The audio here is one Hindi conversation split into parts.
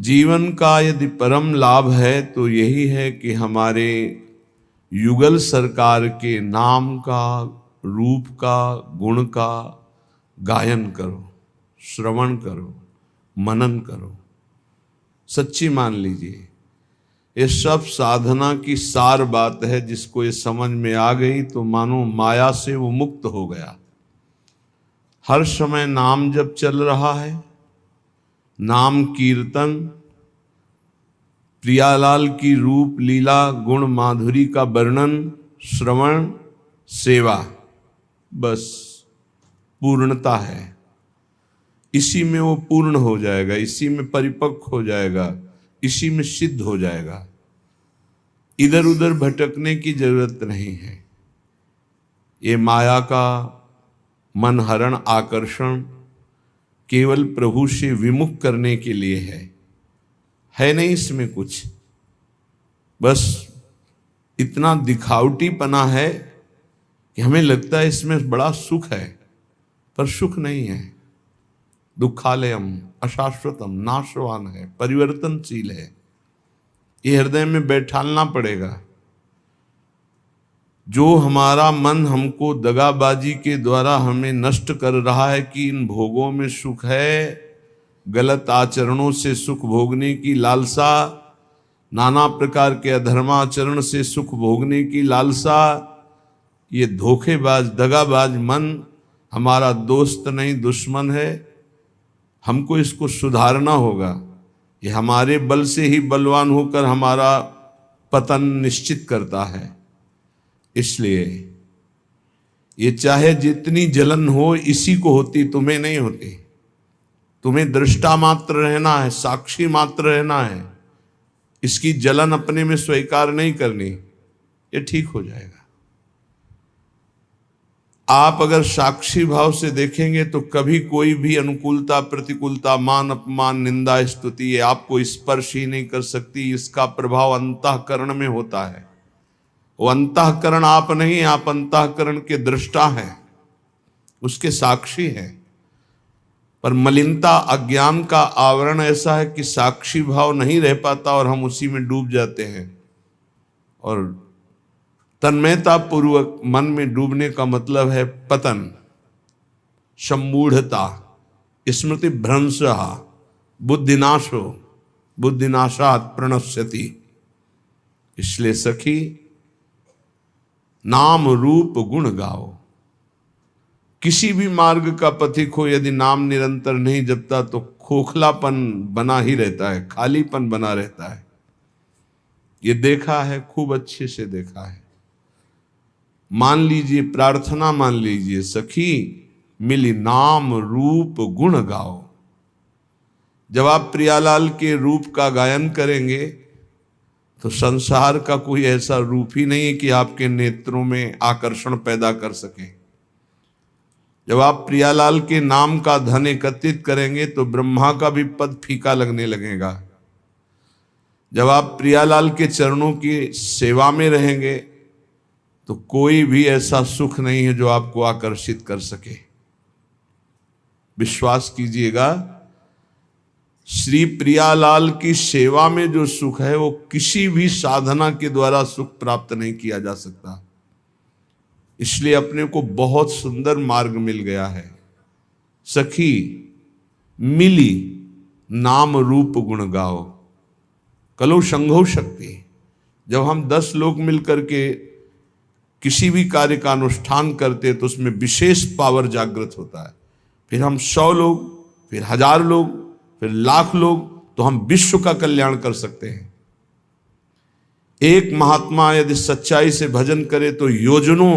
जीवन का यदि परम लाभ है तो यही है कि हमारे युगल सरकार के नाम का, रूप का, गुण का गायन करो, श्रवण करो, मनन करो। सच्ची मान लीजिए, ये सब साधना की सार बात है। जिसको ये समझ में आ गई तो मानो माया से वो मुक्त हो गया। हर समय नाम जब चल रहा है, नाम कीर्तन, प्रियालाल की रूप लीला गुण माधुरी का वर्णन, श्रवण, सेवा, बस पूर्णता है। इसी में वो पूर्ण हो जाएगा, इसी में परिपक्व हो जाएगा, इसी में सिद्ध हो जाएगा। इधर उधर भटकने की जरूरत नहीं है। ये माया का मन हरण आकर्षण केवल प्रभु से विमुख करने के लिए है नहीं इसमें कुछ। बस इतना दिखावटीपना है कि हमें लगता है इसमें बड़ा सुख है, पर सुख नहीं है। दुखालयम अशाश्वतम, नाशवान है, परिवर्तनशील है। ये हृदय में बैठालना पड़ेगा। जो हमारा मन हमको दगाबाजी के द्वारा हमें नष्ट कर रहा है कि इन भोगों में सुख है, गलत आचरणों से सुख भोगने की लालसा, नाना प्रकार के अधर्माचरण से सुख भोगने की लालसा, ये धोखेबाज दगाबाज मन हमारा दोस्त नहीं दुश्मन है। हमको इसको सुधारना होगा। ये हमारे बल से ही बलवान होकर हमारा पतन निश्चित करता है। इसलिए ये चाहे जितनी जलन हो, इसी को होती, तुम्हें नहीं होती। तुम्हें दृष्टा मात्र रहना है, साक्षी मात्र रहना है। इसकी जलन अपने में स्वीकार नहीं करनी, ये ठीक हो जाएगा। आप अगर साक्षी भाव से देखेंगे तो कभी कोई भी अनुकूलता, प्रतिकूलता, मान अपमान, निंदा, स्तुति ये आपको स्पर्श ही नहीं कर सकती। इसका प्रभाव अंतःकरण में होता है। वो अंतःकरण आप नहीं, आप अंतःकरण के दृष्टा हैं, उसके साक्षी हैं। पर मलिनता, अज्ञान का आवरण ऐसा है कि साक्षी भाव नहीं रह पाता और हम उसी में डूब जाते हैं। और तन्मयता पूर्वक मन में डूबने का मतलब है पतन, सम्मूढ़ता, स्मृति भ्रंश, बुद्धिनाशो, बुद्धिनाशात् प्रणश्यति। इसलिए सखी, नाम रूप गुण गाओ। किसी भी मार्ग का पथिक हो, यदि नाम निरंतर नहीं जपता तो खोखलापन बना ही रहता है, खालीपन बना रहता है। ये देखा है, खूब अच्छे से देखा है। मान लीजिए, प्रार्थना मान लीजिए, सखी मिली नाम रूप गुण गाओ। जब आप प्रियालाल के रूप का गायन करेंगे तो संसार का कोई ऐसा रूप ही नहीं है कि आपके नेत्रों में आकर्षण पैदा कर सके। जब आप प्रियालाल के नाम का धन एकत्रित करेंगे तो ब्रह्मा का भी पद फीका लगने लगेगा। जब आप प्रियालाल के चरणों की सेवा में रहेंगे तो कोई भी ऐसा सुख नहीं है जो आपको आकर्षित कर सके। विश्वास कीजिएगा, श्री प्रियालाल की सेवा में जो सुख है वो किसी भी साधना के द्वारा सुख प्राप्त नहीं किया जा सकता। इसलिए अपने को बहुत सुंदर मार्ग मिल गया है। सखी मिली नाम रूप गुण गाओ, कलो संघो शक्ति। जब हम 10 लोग मिलकर के किसी भी कार्य का अनुष्ठान करते तो उसमें विशेष पावर जागृत होता है। फिर हम 100 लोग, फिर 1000 लोग, फिर लाख लोग, तो हम विश्व का कल्याण कर सकते हैं। एक महात्मा यदि सच्चाई से भजन करे तो योजनों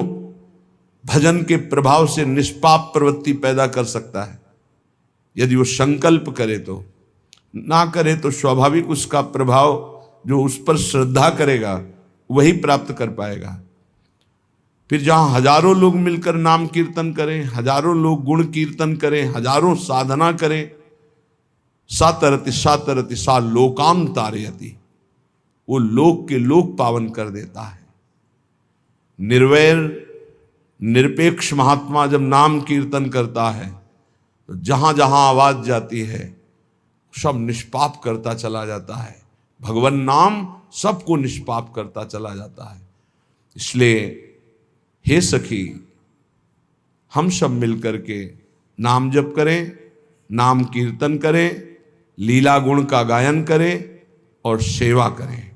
भजन के प्रभाव से निष्पाप प्रवृत्ति पैदा कर सकता है। यदि वो संकल्प करे तो, ना करे तो स्वाभाविक उसका प्रभाव जो उस पर श्रद्धा करेगा वही प्राप्त कर पाएगा। फिर जहां हजारों लोग मिलकर नाम कीर्तन करें, हजारों लोग गुण कीर्तन करें, हजारों साधना करें, सातरति सातरति सा लोकाम तारयति, वो लोक के लोक पावन कर देता है। निर्वैर निरपेक्ष महात्मा जब नाम कीर्तन करता है तो जहां जहां आवाज जाती है सब निष्पाप करता चला जाता है। भगवान नाम सबको निष्पाप करता चला जाता है। इसलिए हे सखी, हम सब मिलकर के नाम जप करें, नाम कीर्तन करें, लीला गुण का गायन करें और सेवा करें।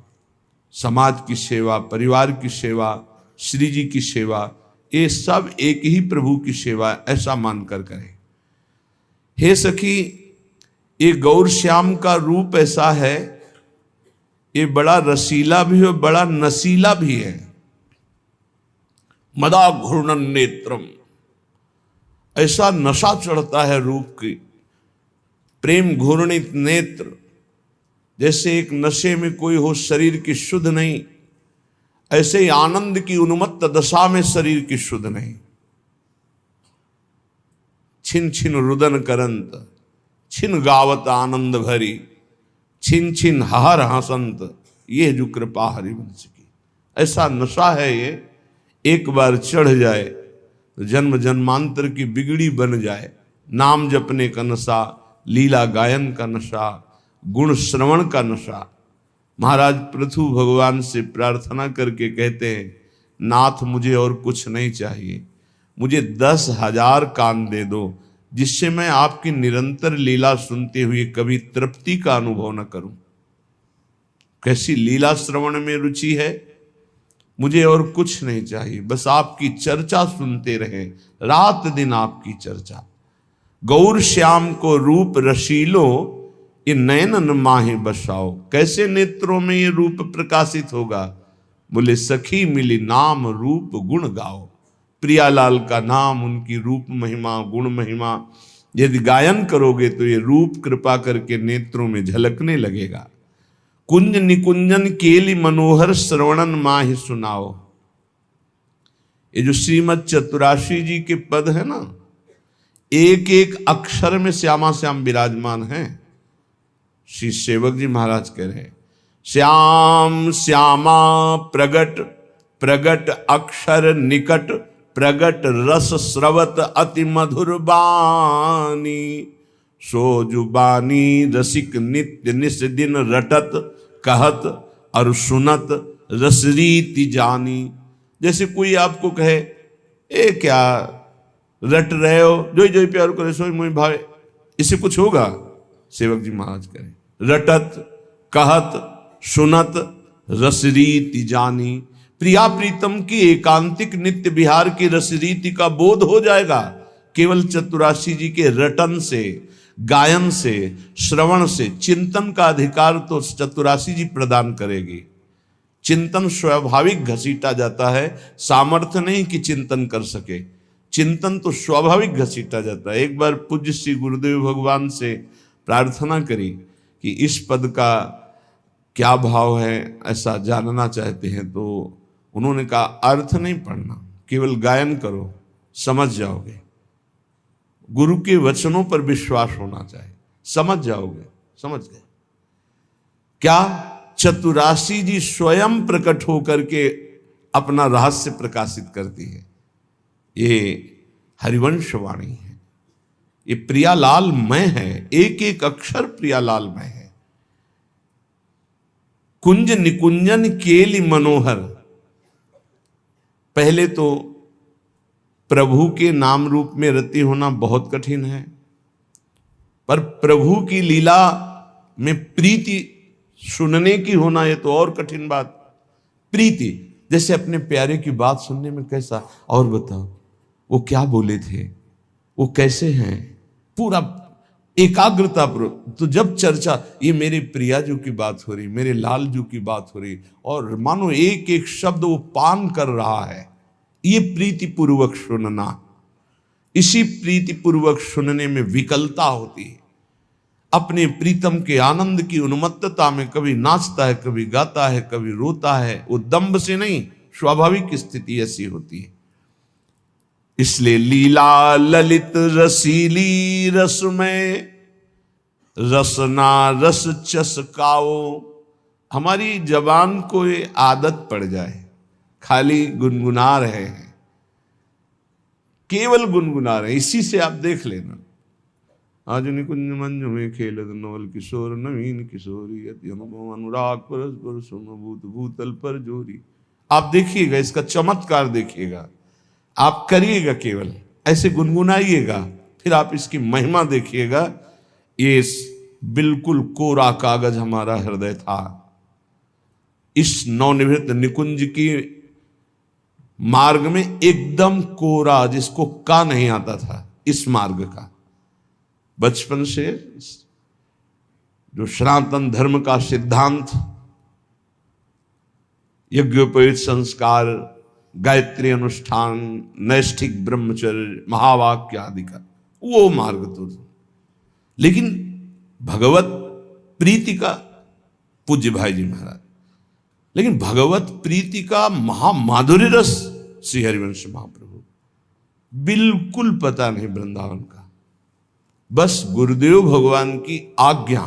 समाज की सेवा, परिवार की सेवा, श्री जी की सेवा, ये सब एक ही प्रभु की सेवा, ऐसा मानकर करें। हे सखी, ये गौर श्याम का रूप ऐसा है, ये बड़ा रसीला भी है, बड़ा नसीला भी है। मदा घूर्णन नेत्रम, ऐसा नशा चढ़ता है रूप की। प्रेम घूर्णित नेत्र, जैसे एक नशे में कोई हो, शरीर की शुद्ध नहीं, ऐसे ही आनंद की उन्मत्त दशा में शरीर की शुद्ध नहीं। छिन छिन रुदन करंत, छिन गावत आनंद भरी, छिन छिन हर हसंत, ये जो कृपा हरिवंश की। ऐसा नशा है ये, एक बार चढ़ जाए तो जन्म जन्मांतर की बिगड़ी बन जाए। नाम जपने का नशा, लीला गायन का नशा, गुण श्रवण का नशा। महाराज पृथु भगवान से प्रार्थना करके कहते हैं, नाथ मुझे और कुछ नहीं चाहिए, मुझे 10,000 कान दे दो, जिससे मैं आपकी निरंतर लीला सुनते हुए कभी तृप्ति का अनुभव न करूं। कैसी लीला श्रवण में रुचि है, मुझे और कुछ नहीं चाहिए, बस आपकी चर्चा सुनते रहे, रात दिन आपकी चर्चा। गौर श्याम को रूप रशीलो, ये नयनन माहे बसाओ। कैसे नेत्रों में ये रूप प्रकाशित होगा? बोले सखी मिली नाम रूप गुण गाओ। प्रियालाल का नाम, उनकी रूप महिमा, गुण महिमा यदि गायन करोगे तो ये रूप कृपा करके नेत्रों में झलकने लगेगा। कुंज निकुंजन केली मनोहर श्रवणन माहि सुनाओ। ये जो श्रीमद चतुराशी जी के पद है ना, एक एक अक्षर में श्यामा श्याम विराजमान है। श्री सेवक जी महाराज कह रहे हैं, श्याम श्यामा प्रगट, प्रगट अक्षर निकट, प्रगट रस स्रवत अति मधुर बानी। सो जुबानी रसिक नित्य निस दिन रटत, कहत और सुनत रसरीति जानी। जैसे कोई आपको कहे, ए क्या रट रहे हो, जो जो प्यार करे सो मोहि भावे, इससे कुछ होगा? सेवक जी महाराज कहें, रटत कहत सुनत रसरीति जानी। प्रिया प्रीतम की एकांतिक नित्य विहार की रसरीति का बोध हो जाएगा केवल चतुराशी जी के रटन से, गायन से, श्रवण से। चिंतन का अधिकार तो चतुराशी जी प्रदान करेगी। चिंतन स्वाभाविक घसीटा जाता है, सामर्थ्य नहीं कि चिंतन कर सके। चिंतन तो स्वाभाविक घसीटा जाता है। एक बार पूज्य श्री गुरुदेव भगवान से प्रार्थना करी कि इस पद का क्या भाव है, ऐसा जानना चाहते हैं। तो उन्होंने कहा, अर्थ नहीं पढ़ना, केवल गायन करो, समझ जाओगे। गुरु के वचनों पर विश्वास होना चाहिए, समझ जाओगे। समझ गए क्या? चतुराशी जी स्वयं प्रकट होकर के अपना रहस्य प्रकाशित करती है। ये हरिवंश वाणी है, ये प्रियालाल मय है, एक एक अक्षर प्रियालाल मय है। कुंज निकुंजन केली मनोहर। पहले तो प्रभु के नाम रूप में रति होना बहुत कठिन है, पर प्रभु की लीला में प्रीति सुनने की होना, ये तो और कठिन बात। प्रीति, जैसे अपने प्यारे की बात सुनने में कैसा, और बताओ वो क्या बोले थे, वो कैसे हैं, पूरा एकाग्रता पर। तो जब चर्चा, ये मेरे प्रिया जी की बात हो रही, मेरे लाल जी की बात हो रही, और मानो एक एक शब्द वो पान कर रहा है, ये प्रीति पूर्वक सुनना। इसी प्रीति पूर्वक सुनने में विकलता होती है। अपने प्रीतम के आनंद की उन्मत्तता में कभी नाचता है, कभी गाता है, कभी रोता है। वो दंभ से नहीं, स्वाभाविक स्थिति ऐसी होती है। इसलिए लीला ललित रसीली रसमय, रसना रस चसकाओ। हमारी जबान को ये आदत पड़ जाए, खाली गुनगुना रहे हैं, केवल गुनगुना रहे हैं। इसी से आप देख लेना, आज निकुंज मंजु में खेलत नवल किशोर नवीन किशोरी अति अनुभव अनुराग परस्पर समभूत भूतल पर जोरी। आप देखिएगा, इसका चमत्कार देखिएगा, आप करिएगा, केवल ऐसे गुनगुनाइएगा, फिर आप इसकी महिमा देखिएगा। ये बिल्कुल कोरा कागज हमारा हृदय था। इस नवनिवृत्त निकुंज की मार्ग में एकदम कोरा, जिसको का नहीं आता था, इस मार्ग का बचपन से जो सनातन धर्म का सिद्धांत, यज्ञोपवीत संस्कार, गायत्री अनुष्ठान, नैष्ठिक ब्रह्मचर्य, महावाक्य आदि का वो मार्ग तो था। लेकिन भगवत प्रीति का, पूज्य भाई जी महाराज, लेकिन भगवत प्रीति का महामाधुर्य रस श्री हरिवंश महाप्रभु बिल्कुल पता नहीं वृंदावन का। बस गुरुदेव भगवान की आज्ञा,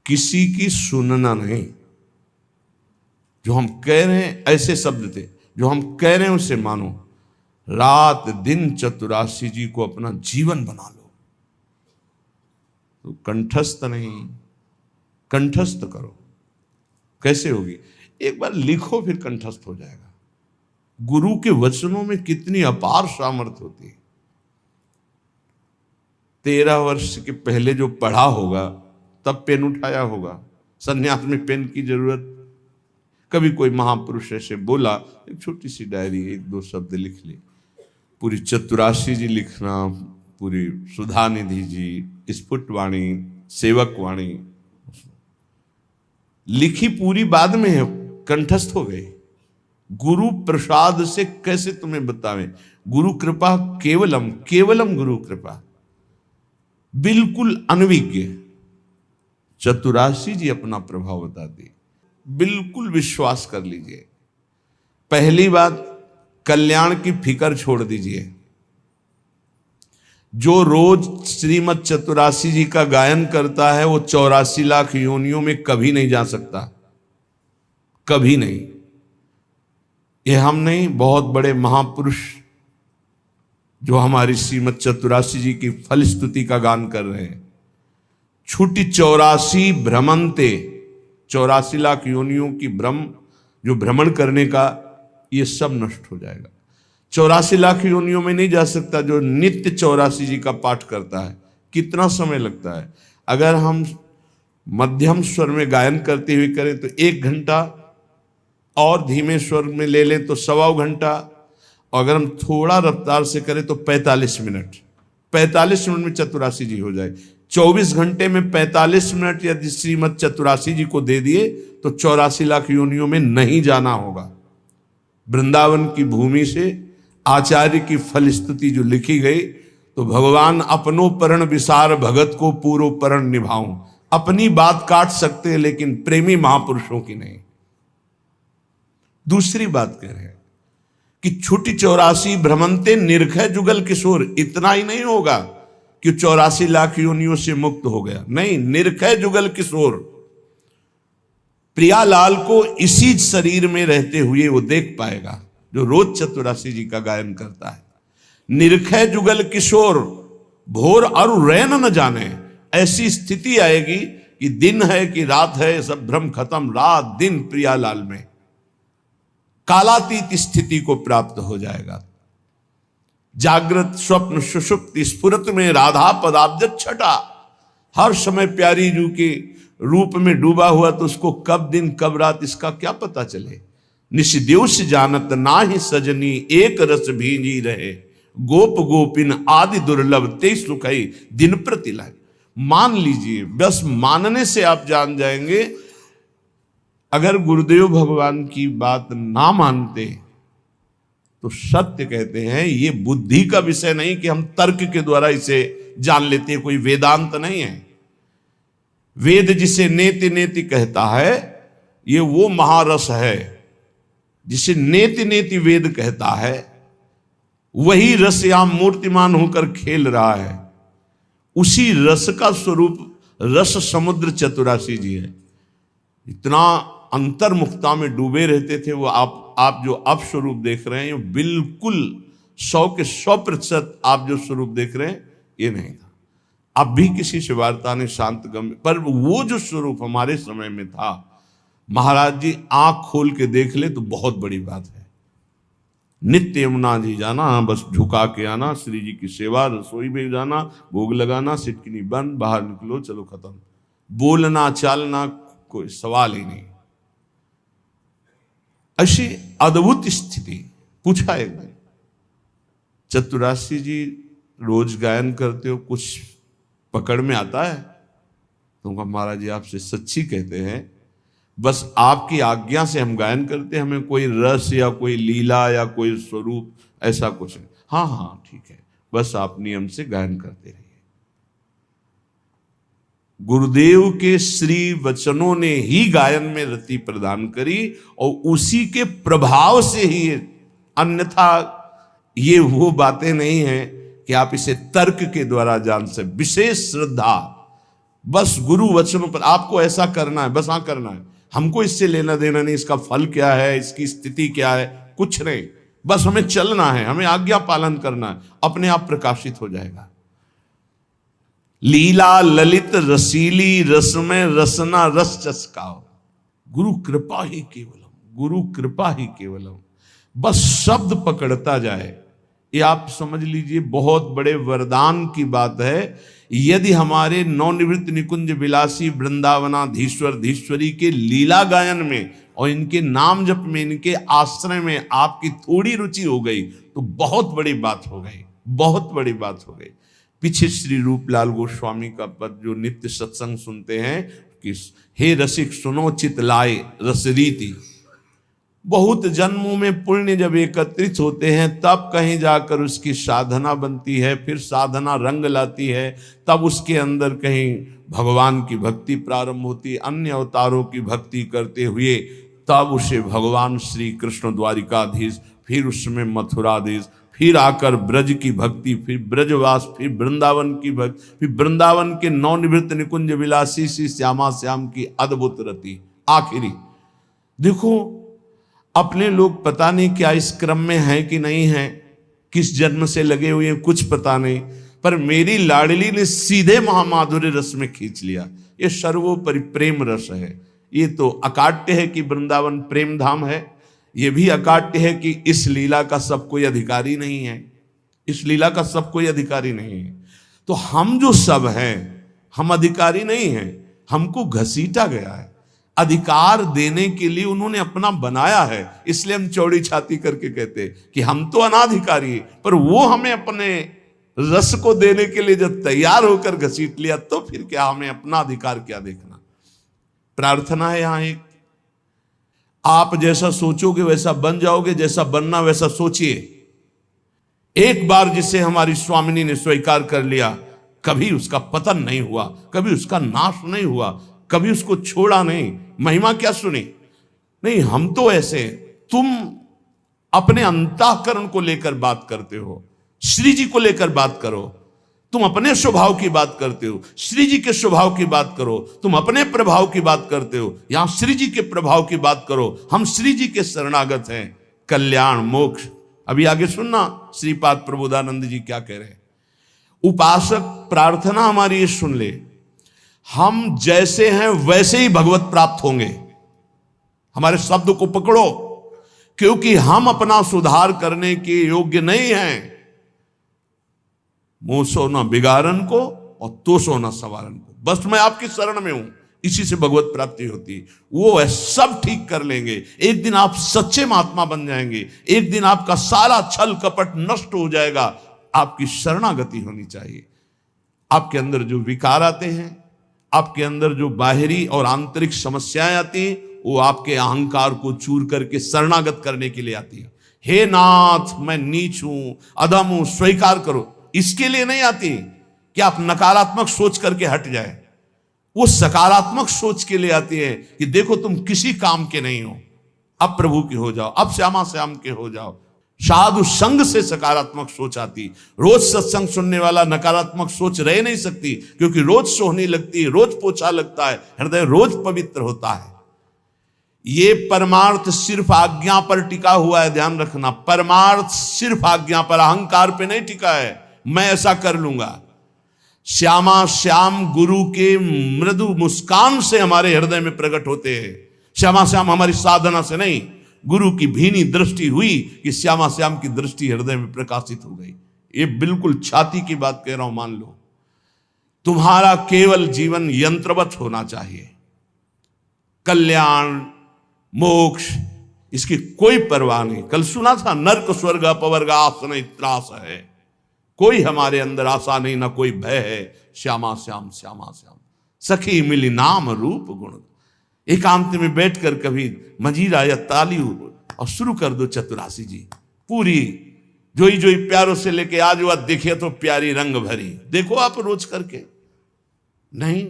किसी की सुनना नहीं। जो हम कह रहे हैं, ऐसे शब्द थे, जो हम कह रहे हैं उसे मानो। रात दिन चतुरासी जी को अपना जीवन बना लो। तो कंठस्थ नहीं, कंठस्थ करो। कैसे होगी? एक बार लिखो, फिर कंठस्थ हो जाएगा। गुरु के वचनों में कितनी अपार सामर्थ्य होती है। 13 वर्ष के पहले जो पढ़ा होगा, तब पेन उठाया होगा। संन्यास में पेन की जरूरत, कभी कोई महापुरुष ऐसे बोला, एक छोटी सी डायरी, 1-2 शब्द लिख ले। पूरी चतुरासी जी लिखना, पूरी सुधा निधि जी, स्फुट वाणी, सेवक वाणी लिखी पूरी बाद में है, कंठस्थ हो गए। गुरु प्रसाद से कैसे तुम्हें बतावें? गुरु कृपा केवलम, केवलम गुरु कृपा, बिल्कुल अनविज्ञ। चतुरासी जी अपना प्रभाव बताते, बिल्कुल विश्वास कर लीजिए। पहली बात, कल्याण की फिक्र छोड़ दीजिए। जो रोज श्रीमद चतुरासी जी का गायन करता है, वो 84 लाख योनियों में कभी नहीं जा सकता, कभी नहीं। ये हम नहीं, बहुत बड़े महापुरुष जो हमारी श्रीमद चतुरासी जी की फल स्तुति का गान कर रहे हैं। छुटी 84 भ्रमंते, 84 लाख योनियों की भ्रम, जो भ्रमण करने का, ये सब नष्ट हो जाएगा। 84 लाख योनियों में नहीं जा सकता जो नित्य 84 जी का पाठ करता है। कितना समय लगता है? अगर हम मध्यम स्वर में गायन करते हुए करें तो 1 घंटा, और धीमे स्वर में ले लें तो 1.25 घंटा, और अगर हम थोड़ा रफ्तार से करें तो 45 मिनट। 45 मिनट में चतुरासी जी हो जाए। 24 घंटे में 45 मिनट यदि श्रीमद चतुरासी जी को दे दिए तो 84 लाख योनियों में नहीं जाना होगा। वृंदावन की भूमि से आचार्य की फल स्तुति जो लिखी गई, तो भगवान अपनो परण विसार भगत को पूरो परण निभाऊं। अपनी बात काट सकते हैं, लेकिन प्रेमी महापुरुषों की नहीं। दूसरी बात कह रहे हैं कि छुटी 84 भ्रमंते निर्खय जुगल किशोर। इतना ही नहीं होगा कि 84 लाख योनियों से मुक्त हो गया, नहीं, निर्खय जुगल किशोर। प्रियालाल को इसी शरीर में रहते हुए वो देख पाएगा जो रोज चतुरासी जी का गायन करता है। निर्खय जुगल किशोर, भोर और रैन न जाने। ऐसी स्थिति आएगी कि दिन है कि रात है, सब भ्रम खत्म, रात दिन प्रियालाल में कालातीत स्थिति को प्राप्त हो जाएगा। जागृत स्वप्न सुषुप्ति स्फुरत में राधा पदाब्ज छटा। हर समय प्यारी जू के रूप में डूबा हुआ, तो उसको कब दिन कब रात इसका क्या पता चले। निशिदेश जानत नाही सजनी, एक रस भींजी रहे। गोप गोपिन आदि दुर्लभ ते सुखई दिन प्रति लाए। मान लीजिए, बस मानने से आप जान जाएंगे। अगर गुरुदेव भगवान की बात ना मानते तो सत्य कहते हैं, ये बुद्धि का विषय नहीं कि हम तर्क के द्वारा इसे जान लेते हैं, कोई वेदांत नहीं है। वेद जिसे नेति नेति कहता है, ये वो महारस है जिसे नेति नेति वेद कहता है। वही रस यहां मूर्तिमान होकर खेल रहा है। उसी रस का स्वरूप रस समुद्र चतुरासी जी है। इतना अंतर्मुखता में डूबे रहते थे वो। आप जो अब स्वरूप देख रहे हैं, बिल्कुल 100 के 100% आप जो स्वरूप देख रहे हैं, ये नहीं था। अब भी किसी से वार्ता नहीं, शांत गंभीर, पर वो जो स्वरूप हमारे समय में था, महाराज जी आंख खोल के देख ले तो बहुत बड़ी बात है। नित्य यमुना जी जाना, बस झुका के आना, श्री जी की सेवा, रसोई में जाना, भोग लगाना, सिटकिनी बंद, बाहर निकलो, चलो खत्म। बोलना चालना कोई सवाल ही नहीं। ऐसी अद्भुत स्थिति। पूछा एक दिन, चतुराशी जी रोज गायन करते हो, कुछ पकड़ में आता है? तो कहा महाराज जी आपसे सच्ची कहते हैं, बस आपकी आज्ञा से हम गायन करते हैं, हमें कोई रस या कोई लीला या कोई स्वरूप ऐसा कुछ नहीं। हाँ हाँ ठीक है, बस आप नियम से गायन करते रहिए। गुरुदेव के श्री वचनों ने ही गायन में रति प्रदान करी और उसी के प्रभाव से ही, अन्यथा ये वो बातें नहीं हैं कि आप इसे तर्क के द्वारा जान से। विशेष श्रद्धा, बस गुरु वचनों पर आपको ऐसा करना है, बस हाँ करना है, हमको इससे लेना देना नहीं, इसका फल क्या है, इसकी स्थिति क्या है, कुछ नहीं, बस हमें चलना है, हमें आज्ञा पालन करना है, अपने आप प्रकाशित हो जाएगा। लीला ललित रसीली रसमय रसना रस चस्काओ, गुरु कृपा ही केवलम, गुरु कृपा ही केवलम, बस शब्द पकड़ता जाए। ये आप समझ लीजिए बहुत बड़े वरदान की बात है। यदि हमारे नवनिवृत्त निकुंज विलासी वृंदावनाधीश्वर धीश्वरी के लीला गायन में और इनके नाम जप में, इनके आश्रय में आपकी थोड़ी रुचि हो गई तो बहुत बड़ी बात हो गई, बहुत बड़ी बात हो गई। पीछे श्री रूपलाल गोस्वामी का पद जो नित्य सत्संग सुनते हैं कि हे रसिक सुनो चित लाए रसरीति, बहुत जन्मों में पुण्य जब एकत्रित होते हैं तब कहीं जाकर उसकी साधना बनती है, फिर साधना रंग लाती है, तब उसके अंदर कहीं भगवान की भक्ति प्रारंभ होती है, अन्य अवतारों की भक्ति करते हुए तब उसे भगवान श्री कृष्ण द्वारिकाधीश, फिर उसमें मथुराधीश, फिर आकर ब्रज की भक्ति, फिर ब्रजवास, फिर वृंदावन की भक्ति, फिर वृंदावन के नवनिवृत्त निकुंज विलासी श्री श्यामा श्याम की अद्भुत रति। आखिरी देखो, अपने लोग पता नहीं क्या इस क्रम में है कि नहीं है, किस जन्म से लगे हुए हैं कुछ पता नहीं, पर मेरी लाडली ने सीधे महामाधुर्य रस में खींच लिया। ये सर्वोपरि प्रेम रस है। ये तो अकाट्य है कि वृंदावन प्रेम धाम है, ये भी अकाट्य है कि इस लीला का सब कोई अधिकारी नहीं है, इस लीला का सब कोई अधिकारी नहीं है। तो हम जो सब हैं हम अधिकारी नहीं हैं, हमको घसीटा गया है। अधिकार देने के लिए उन्होंने अपना बनाया है, इसलिए हम चौड़ी छाती करके कहते कि हम तो अनाधिकारी हैं, पर वो हमें अपने रस को देने के लिए जब तैयार होकर घसीट लिया तो फिर क्या हमें अपना अधिकार क्या देखना। प्रार्थना है यहां एक, आप जैसा सोचोगे वैसा बन जाओगे, जैसा बनना वैसा सोचिए। एक बार जिसे हमारी स्वामिनी ने स्वीकार कर लिया, कभी उसका पतन नहीं हुआ, कभी उसका नाश नहीं हुआ, कभी उसको छोड़ा नहीं। महिमा क्या सुनी? नहीं, हम तो ऐसे, तुम अपने अंतःकरण को लेकर बात करते हो, श्री जी को लेकर बात करो। तुम अपने स्वभाव की बात करते हो, श्री जी के स्वभाव की बात करो। तुम अपने प्रभाव की बात करते हो, यहां श्री जी के प्रभाव की बात करो। हम श्री जी के शरणागत हैं, कल्याण मोक्ष। अभी आगे सुनना श्रीपाद प्रबोधानंद जी क्या कह रहे हैं। उपासक प्रार्थना हमारी ये सुन ले, हम जैसे हैं वैसे ही भगवत प्राप्त होंगे। हमारे शब्द को पकड़ो, क्योंकि हम अपना सुधार करने के योग्य नहीं हैं। मुंह सो न बिगाड़न को और तो सो न सवारन को, बस मैं आपकी शरण में हूं, इसी से भगवत प्राप्ति होती है। वो है सब ठीक कर लेंगे, एक दिन आप सच्चे महात्मा बन जाएंगे, एक दिन आपका सारा छल कपट नष्ट हो जाएगा। आपकी शरणागति होनी चाहिए। आपके अंदर जो विकार आते हैं, आपके अंदर जो बाहरी और आंतरिक समस्याएं आती हैं, वो आपके अहंकार को चूर करके शरणागत करने के लिए आती है। हे नाथ मैं नीच हूं, अधम हूं, स्वीकार करो, इसके लिए नहीं आती कि आप नकारात्मक सोच करके हट जाए। वो सकारात्मक सोच के लिए आती है कि देखो तुम किसी काम के नहीं हो, अब प्रभु के हो जाओ, अब श्यामा श्याम के हो जाओ। साधु संग से सकारात्मक सोच आती। रोज सत्संग सुनने वाला नकारात्मक सोच रह नहीं सकती, क्योंकि रोज सोहनी लगती है, रोज पोछा लगता है, हृदय रोज पवित्र होता है। ये परमार्थ सिर्फ आज्ञा पर टिका हुआ है, ध्यान रखना। परमार्थ सिर्फ आज्ञा पर, अहंकार पे नहीं टिका है, मैं ऐसा कर लूंगा। श्यामा श्याम गुरु के मृदु मुस्कान से हमारे हृदय में प्रकट होते हैं। श्यामा श्याम हमारी साधना से नहीं, गुरु की भीनी दृष्टि हुई कि श्यामा श्याम की दृष्टि हृदय में प्रकाशित हो गई। ये बिल्कुल छाती की बात कह रहा हूं, मान लो। तुम्हारा केवल जीवन यंत्रवत होना चाहिए। कल्याण मोक्ष इसकी कोई परवाह नहीं। कल सुना था, नर्क स्वर्ग अपवर्ग आस नहीं त्रास है। कोई हमारे अंदर आशा नहीं, ना कोई भय है। श्यामा श्याम श्यामा श्याम सखी मिली नाम रूप गुण। एकांत में बैठकर कभी मजीरा या ताली और शुरू कर दो चतुरासी जी पूरी, जोई जोई प्यारों से लेके आज वह दिखे तो प्यारी रंग भरी। देखो आप रोज करके। नहीं,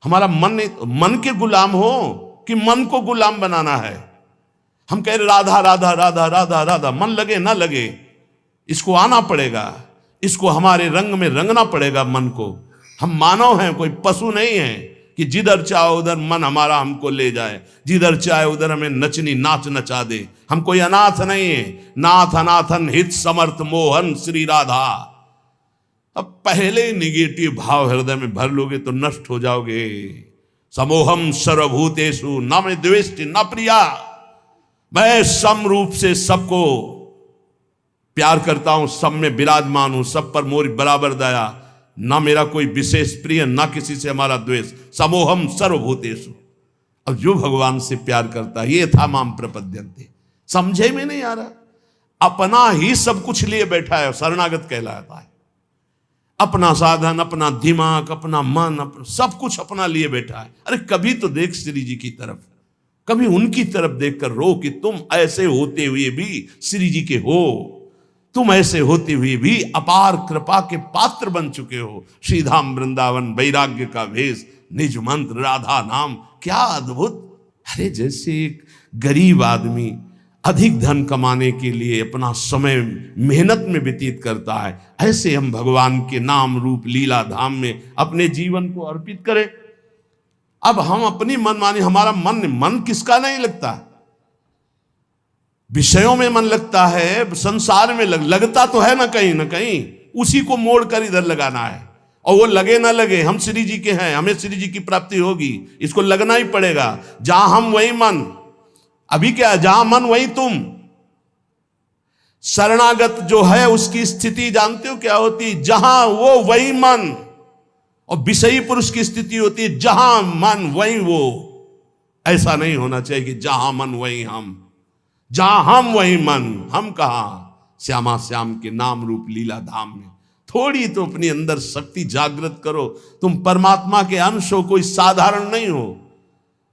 हमारा मन नहीं, मन के गुलाम हो कि मन को गुलाम बनाना है। हम कह रहे राधा राधा राधा राधा राधा, मन लगे ना लगे, इसको आना पड़ेगा, इसको हमारे रंग में रंगना पड़ेगा मन को। हम मानव हैं, कोई पशु नहीं है कि जिधर चाहे उधर मन हमारा हमको ले जाए, जिधर चाहे उधर हमें नचनी नाच नचा दे। हम कोई अनाथ नहीं है। नाथ अनाथन हित समर्थ मोहन श्री राधा। अब पहले ही निगेटिव भाव हृदय में भर लोगे तो नष्ट हो जाओगे। समोहम सर्वभूतेषु न में द्वेष्टि न प्रिया। मैं सम रूप से सबको प्यार करता हूं, सब में विराजमान हूं, सब पर मोरी बराबर दया। ना मेरा कोई विशेष प्रिय, ना किसी से हमारा द्वेष। समोहम सर्वभूतेषु। अब जो भगवान से प्यार करता है, ये था माम प्रपद्यन्ते। समझे में नहीं आ रहा, अपना ही सब कुछ लिए बैठा है, शरणागत कहलाता है। अपना साधन, अपना दिमाग, अपना मन, अपना सब कुछ अपना लिए बैठा है। अरे कभी तो देख श्री जी की तरफ, कभी उनकी तरफ देखकर रो कि तुम ऐसे होते हुए भी श्री जी के हो, तुम ऐसे होते हुए भी अपार कृपा के पात्र बन चुके हो। श्रीधाम वृंदावन वैराग्य का भेष, निज मंत्र राधा नाम, क्या अद्भुत। अरे जैसे एक गरीब आदमी अधिक धन कमाने के लिए अपना समय मेहनत में व्यतीत करता है, ऐसे हम भगवान के नाम रूप लीला धाम में अपने जीवन को अर्पित करें। अब हम अपनी मनमानी, हमारा मन किसका नहीं लगता? विषयों में मन लगता है, संसार में लगता तो है ना कहीं, उसी को मोड़ कर इधर लगाना है। और वो लगे ना लगे, हम श्री जी के हैं, हमें श्री जी की प्राप्ति होगी, इसको लगना ही पड़ेगा। जहां हम वही मन। अभी क्या, जहां मन वही तुम। शरणागत जो है उसकी स्थिति जानते हो क्या होती? जहां वो वही मन। और विषयी पुरुष की स्थिति होती है जहां मन वही वो। ऐसा नहीं होना चाहिए कि जहां मन वही हम, जहां हम वही मन। हम कहां? श्यामा श्याम के नाम रूप लीला धाम में। थोड़ी तो अपनी अंदर शक्ति जागृत करो। तुम परमात्मा के अंश हो, कोई साधारण नहीं हो।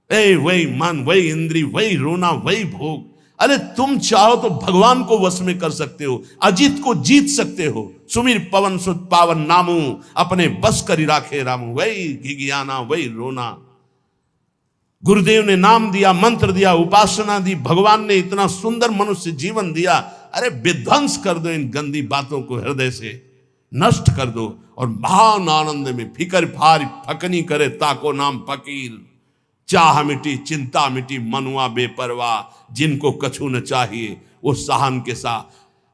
वही मन, वही इंद्री, वही रोना, वही भोग। अरे तुम चाहो तो भगवान को वश में कर सकते हो, अजित को जीत सकते हो। सुमिर पवन सुत पावन नामू, अपने बस करी राखे रामू। वही घिघियाना, वही रोना। गुरुदेव ने नाम दिया, मंत्र दिया, उपासना दी, भगवान ने इतना सुंदर मनुष्य जीवन दिया। अरे विध्वंस कर दो इन गंदी बातों को, हृदय से नष्ट कर दो। और महान आनंद में फिकर फार फकनी करे ताको नाम फकीर। चाह मिटी चिंता मिटी मनुआ बेपरवाह। जिनको कछु न चाहिए वो सहन के साथ।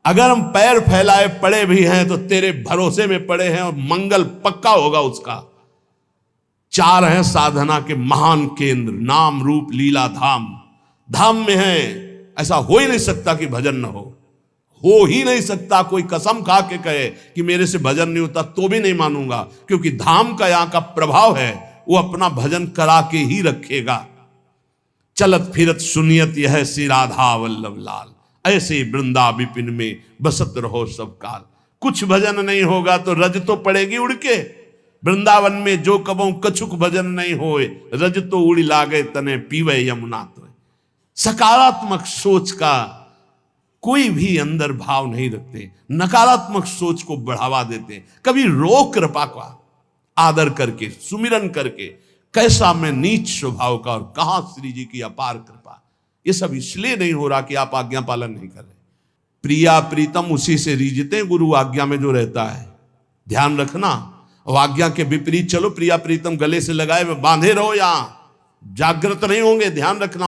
अगर हम पैर फैलाए पड़े भी हैं तो तेरे भरोसे में पड़े हैं, और मंगल पक्का होगा उसका। चार हैं साधना के महान केंद्र, नाम रूप लीला धाम। धाम में है, ऐसा हो ही नहीं सकता कि भजन न हो ही नहीं सकता। कोई कसम खा के कहे कि मेरे से भजन नहीं होता तो भी नहीं मानूंगा, क्योंकि धाम का यहां का प्रभाव है, वो अपना भजन करा के ही रखेगा। चलत फिरत सुनियत यह श्री राधा वल्लभ लाल। ऐसे वृंदा विपिन में बसत रहो सब काल। कुछ भजन नहीं होगा तो रज तो पड़ेगी उड़ के। वृंदावन में जो कबों कछुक भजन नहीं होए, रज तो उड़ी लागे तने पीवे यमुना तो। सकारात्मक सोच का कोई भी अंदर भाव नहीं रखते, नकारात्मक सोच को बढ़ावा देते। कभी रो कृपा का आदर करके, सुमिरन करके, कैसा मैं नीच स्वभाव का और कहां श्री जी की अपार कृपा। ये सब इसलिए नहीं हो रहा कि आप आज्ञा पालन नहीं कर रहे। प्रिया प्रीतम उसी से रीझते, गुरु आज्ञा में जो रहता है ध्यान रखना। और आज्ञा के विपरीत चलो, प्रिया प्रीतम गले से लगाए बांधे रहो, यहां जागृत नहीं होंगे, ध्यान रखना।